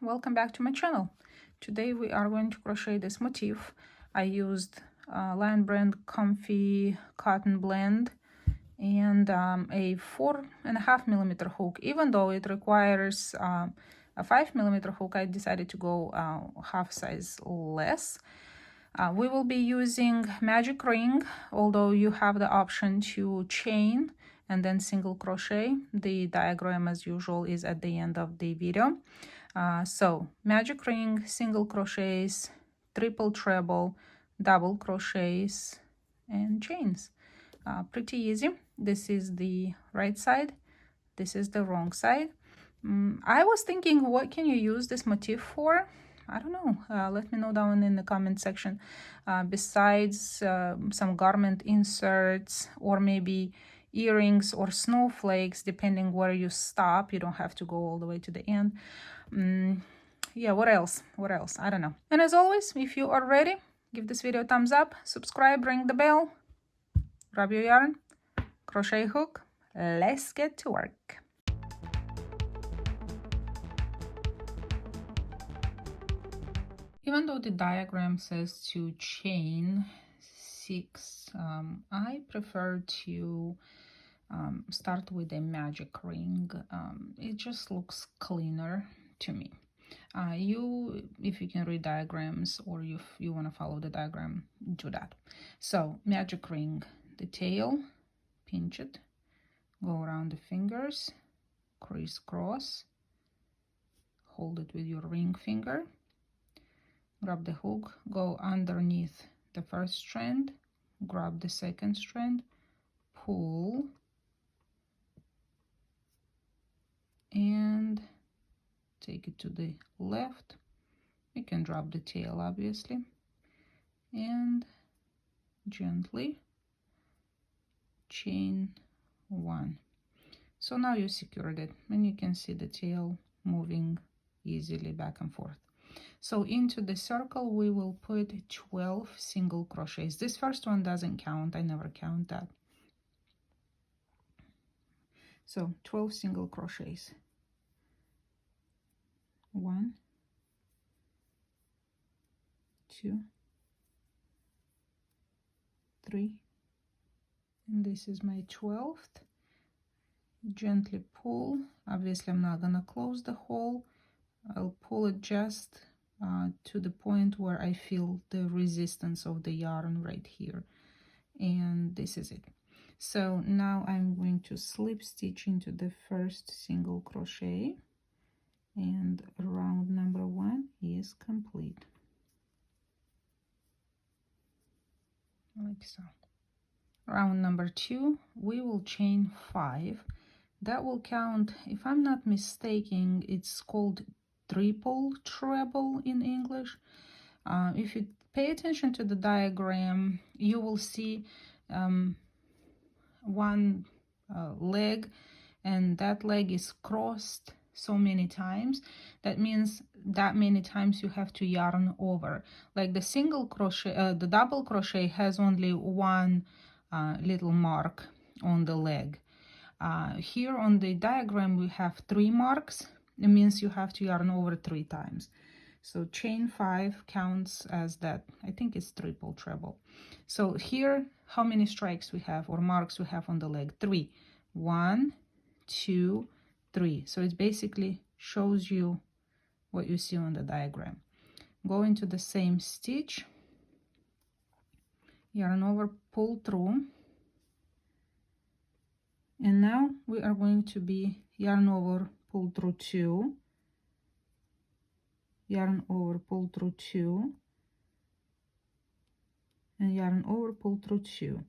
welcome back to my channel. Today we are going to crochet this motif. I used Lion Brand Comfy Cotton Blend and a 4.5mm hook. Even though it requires a 5mm hook, I decided to go half size less. We will be using magic ring, although you have the option to chain and then single crochet. The diagram, as usual, is at the end of the video. So magic ring, single crochets, triple treble, double crochets, and chains. Pretty easy. This is the right side, this is the wrong side. I was thinking, what can you use this motif for? I don't know. Let me know down in the comment section. Besides some garment inserts or maybe earrings or snowflakes, depending where you stop. You don't have to go all the way to the end. Yeah, what else? What else? I don't know. And as always, if you are ready, give this video a thumbs up, subscribe, ring the bell, grab your yarn, crochet hook. Let's get to work. Even though the diagram says to chain 6, I prefer to start with a magic ring. It just looks cleaner to me. If you can read diagrams or if you want to follow the diagram, do that. So magic ring, the tail, pinch it, go around the fingers, crisscross, hold it with your ring finger, grab the hook, go underneath the first strand, grab the second strand, pull, and take it to the left. You can drop the tail, obviously, and gently chain 1. So now you secured it, and you can see the tail moving easily back and forth. So into the circle we will put 12 single crochets. This first one doesn't count, I never count that. So 12 single crochets. 1, 2, 3, and this is my 12th. Gently pull. Obviously I'm not gonna close the hole. I'll pull it just to the point where I feel the resistance of the yarn right here, and this is it. So now I'm going to slip stitch into the first single crochet, and round number 1 is complete, like so. Round number 2 we will chain 5. That will count, if I'm not mistaken, it's called triple treble in English. If you pay attention to the diagram, you will see one leg, and that leg is crossed so many times. That means that many times you have to yarn over. Like the single crochet, the double crochet has only one little mark on the leg. Here on the diagram we have 3 marks. It means you have to yarn over 3 times. So chain 5 counts as that. I think it's triple treble. So here, how many strikes we have or marks we have on the leg? 3. 1, 2, 3. So it basically shows you what you see on the diagram. Go into the same stitch, yarn over, pull through, and now we are going to be yarn over, pull through 2, yarn over, pull through 2, and yarn over, pull through 2,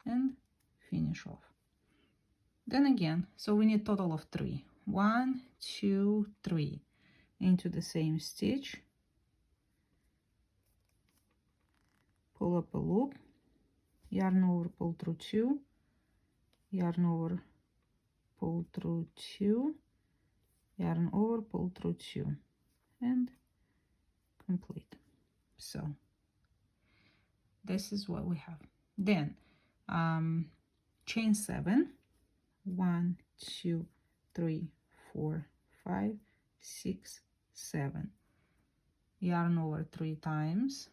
and finish off. Then again, so we need total of 3. 1, 2, 3 into the same stitch, pull up a loop, yarn over, pull through 2, yarn over, pull through 2, yarn over, pull through 2, and complete. So this is what we have. Then chain 7, 1, 2, 3, 4, 5, 6, 7. Yarn over 3 times,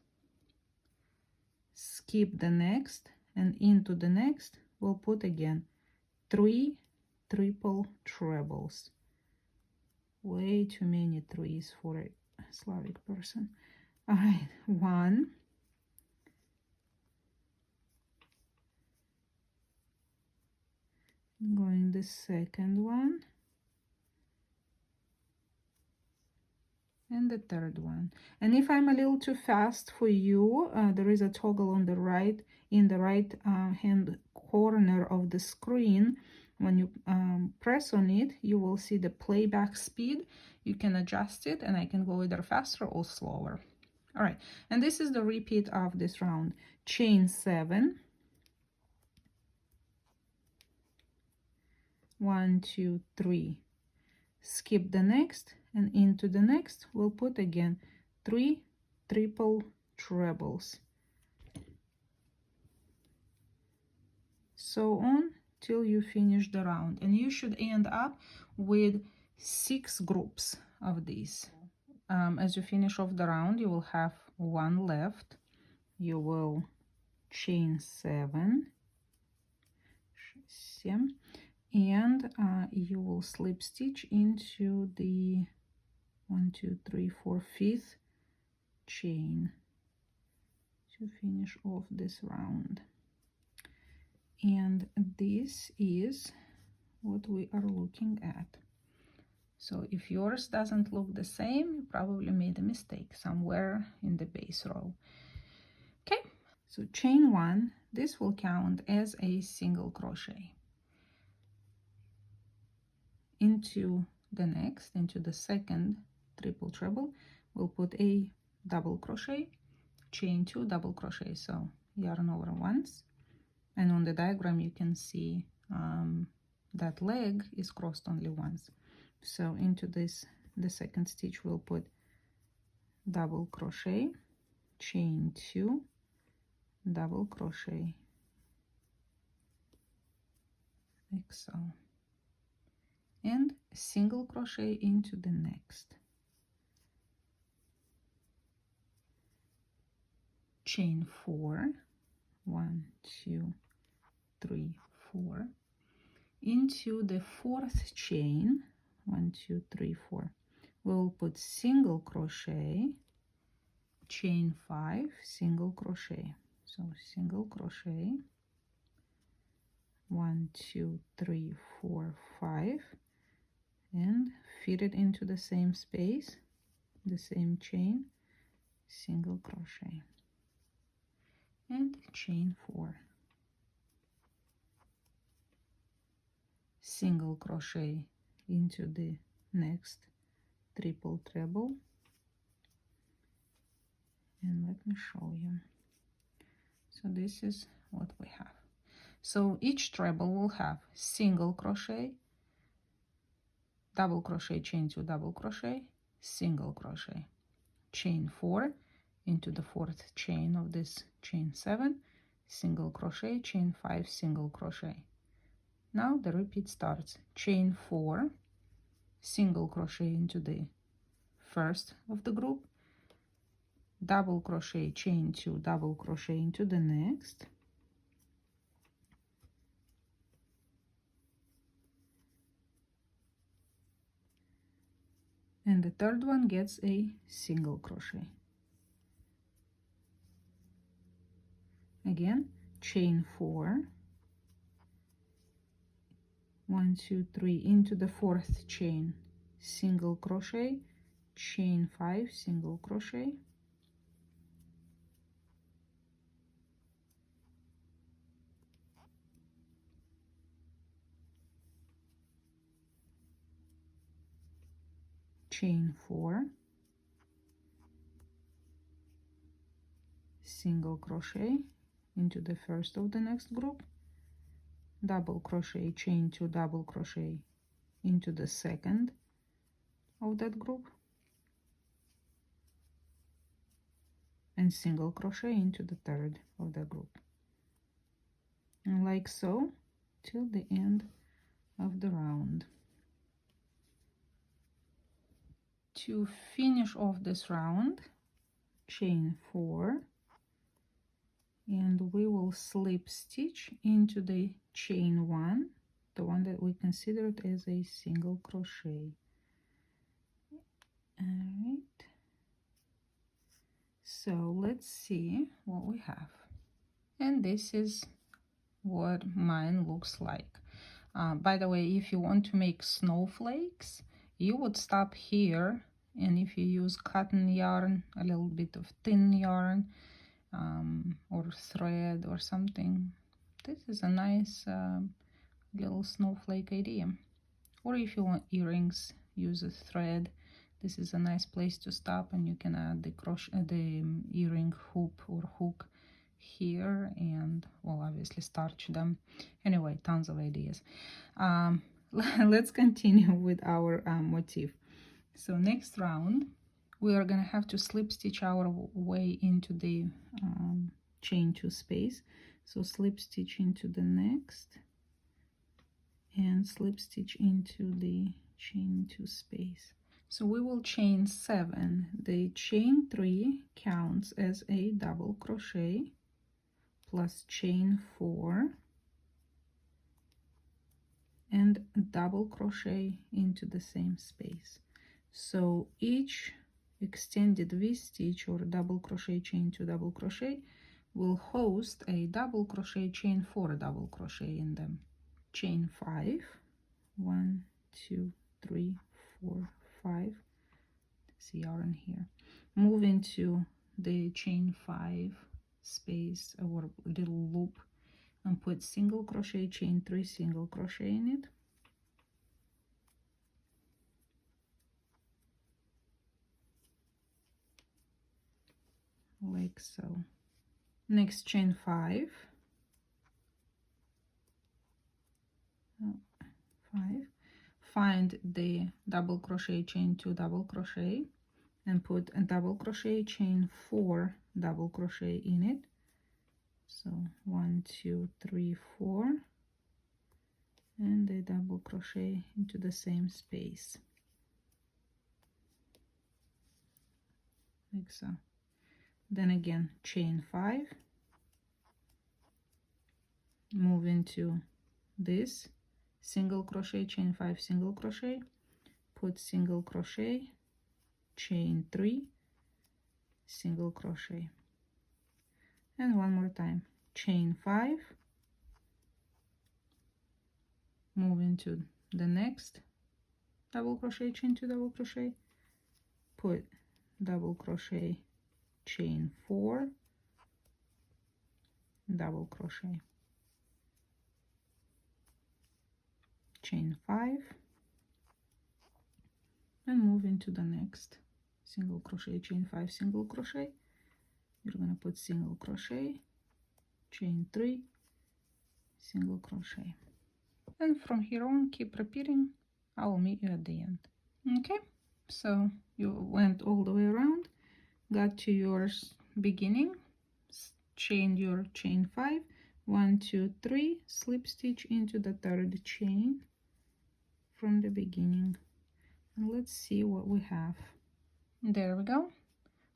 skip the next, and into the next we'll put again 3 triple trebles. Way too many threes for a Slavic person. All right, 1, going the second one, and the third one. And if I'm a little too fast for you, there is a toggle on the right, in the right hand corner of the screen. When you press on it, you will see the playback speed. You can adjust it, and I can go either faster or slower. All right, and this is the repeat of this round. Chain 7, 1, 2, 3, skip the next, and into the next we'll put again 3 triple trebles, so on till you finish the round. And you should end up with 6 groups of these. As you finish off the round, you will have 1 left. You will chain 7, and you will slip stitch into the 1, 2, 3, 4, 5th chain to finish off this round. And this is what we are looking at. So if yours doesn't look the same, you probably made a mistake somewhere in the base row. Okay, so chain 1, this will count as a single crochet. Into the next, into the second triple treble, we'll put a double crochet, chain 2, double crochet, so yarn over once. And on the diagram you can see that leg is crossed only once. So into this, the second stitch, we'll put double crochet, chain 2, double crochet, like so, and single crochet into the next, chain 4, 1, 2, 3, 4, into the 4th chain, 1, 2, 3, 4, we'll put single crochet, chain 5, single crochet, so single crochet, 1, 2, 3, 4, 5, and feed it into the same space, the same chain, single crochet, and chain 4, single crochet into the next triple treble. And let me show you. So this is what we have. So each treble will have single crochet, double crochet, chain 2, double crochet, single crochet, chain 4 into the 4th chain of this chain 7, single crochet, chain 5, single crochet. Now the repeat starts. Chain 4, single crochet into the first of the group, double crochet, chain 2, double crochet into the next, and the third one gets a single crochet. Again, chain 4, 1, 2, 3 into the 4th chain, single crochet, chain 5, single crochet, chain 4, single crochet into the first of the next group, double crochet, chain 2, double crochet into the second of that group, and single crochet into the third of the group, and like so till the end of the round. to finish off this round, chain 4, and we will slip stitch into the chain 1, the one that we considered as a single crochet. All right, so let's see what we have. And this is what mine looks like. By the way, if you want to make snowflakes, you would stop here, and if you use cotton yarn, a little bit of thin yarn, or thread or something, this is a nice little snowflake idea. Or if you want earrings, use a thread. This is a nice place to stop, and you can add the crochet, the earring hoop or hook here, and well, obviously starch them. Anyway, tons of ideas. Let's continue with our motif. So next round we are gonna have to slip stitch our way into the chain 2 space. So slip stitch into the next and slip stitch into the chain 2 space. So we will chain 7. The chain 3 counts as a double crochet plus chain 4 and double crochet into the same space. So each extended V-stitch or double crochet chain 2 double crochet will host a double crochet chain 4 double crochet in them. Chain 5, 1, 2, 3, 4, 5. See yarn here. Move into the chain 5 space or little loop and put single crochet chain 3 single crochet in it. Like so. Next chain 5, 5, find the double crochet chain 2 double crochet and put a double crochet chain 4 double crochet in it. So 1, 2, 3, 4, and a double crochet into the same space, like so. Then again, chain 5, move into this, single crochet, chain 5, single crochet, put single crochet, chain 3, single crochet, and one more time, chain 5, move into the next double crochet, chain 2 double crochet, put double crochet, chain 4, double crochet, chain 5, and move into the next single crochet, chain 5, single crochet. You're going to put single crochet, chain 3, single crochet, and from here on keep repeating. I will meet you at the end. Okay, so you went all the way around, got to your beginning, chained your chain 5, 1, 2, 3, slip stitch into the third chain from the beginning, and let's see what we have. There we go.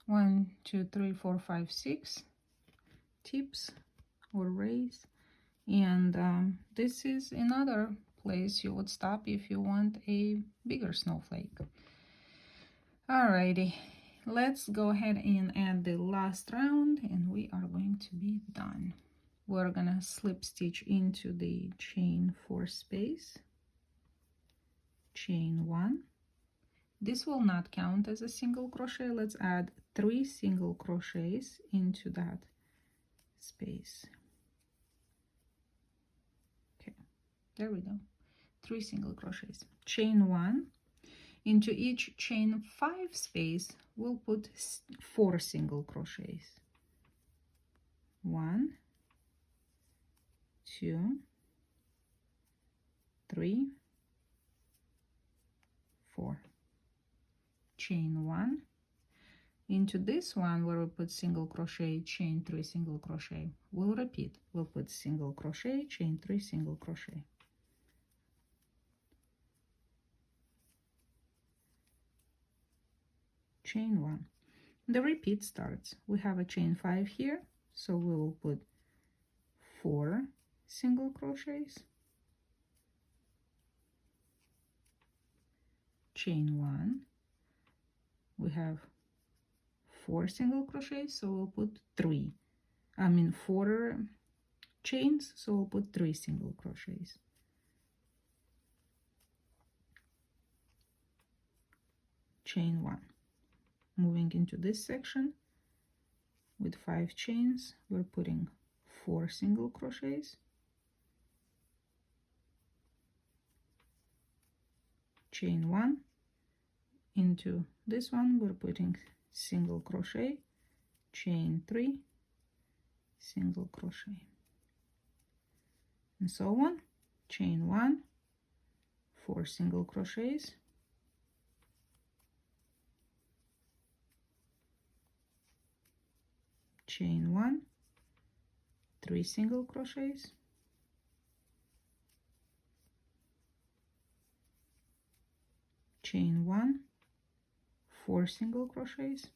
1, 2, 3, 4, 5, 6 tips or rays, and this is another place you would stop if you want a bigger snowflake. Alrighty, let's go ahead and add the last round, and we are going to be done. We're gonna slip stitch into the chain 4 space, chain 1. This will not count as a single crochet. Let's add 3 single crochets into that space. Okay, there we go. 3 single crochets. Chain 1. Into each chain 5 space, we'll put 4 single crochets. 1, 2, 3, 4. Chain 1. Into this one where we put single crochet, chain 3 single crochet, we'll repeat. We'll put single crochet, chain 3 single crochet. chain 1. The repeat starts. We have a chain 5 here, so we will put 4 single crochets, chain 1. We have 4 single crochets, so we'll put 4 chains, so we'll put 3 single crochets, chain 1. Moving into this section with 5 chains, we're putting 4 single crochets, chain 1. Into this one we're putting single crochet, chain 3, single crochet, and so on. Chain 1, 4 single crochets, chain 1, 3 single crochets, chain 1, 4 single crochets,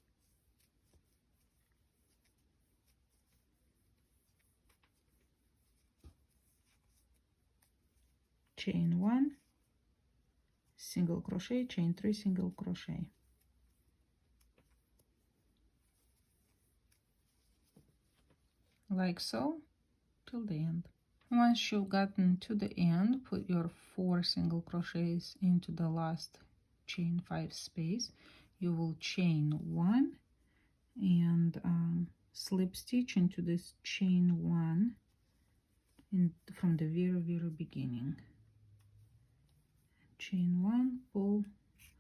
chain 1, single crochet, chain 3 single crochet, like so till the end. Once you've gotten to the end, put your 4 single crochets into the last chain 5 space. You will chain 1 and slip stitch into this chain 1 from the very beginning. Chain 1, pull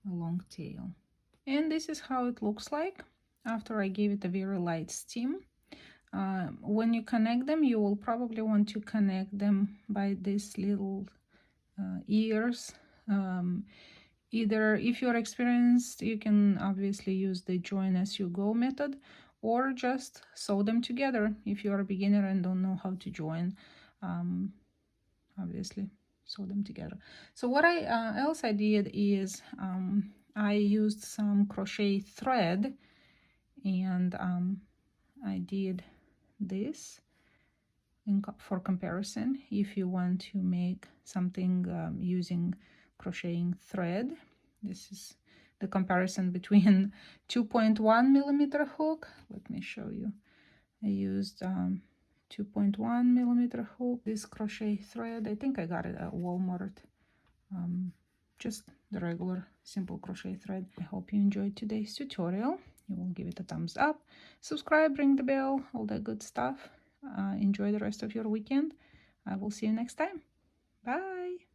a long tail, and this is how it looks like after I gave it a very light steam. When you connect them, you will probably want to connect them by these little ears. Either if you're experienced, you can obviously use the join as you go method, or just sew them together if you're a beginner and don't know how to join. Obviously sew them together. So what else I did is I used some crochet thread, and I did this for comparison. If you want to make something using crocheting thread, this is the comparison between 2.1 millimeter hook. Let me show you. I used 2.1 millimeter hook, this crochet thread. I think I got it at Walmart. Just the regular simple crochet thread. I hope you enjoyed today's tutorial. You will give it a thumbs up, subscribe, ring the bell, all that good stuff. Enjoy the rest of your weekend. I will see you next time. Bye.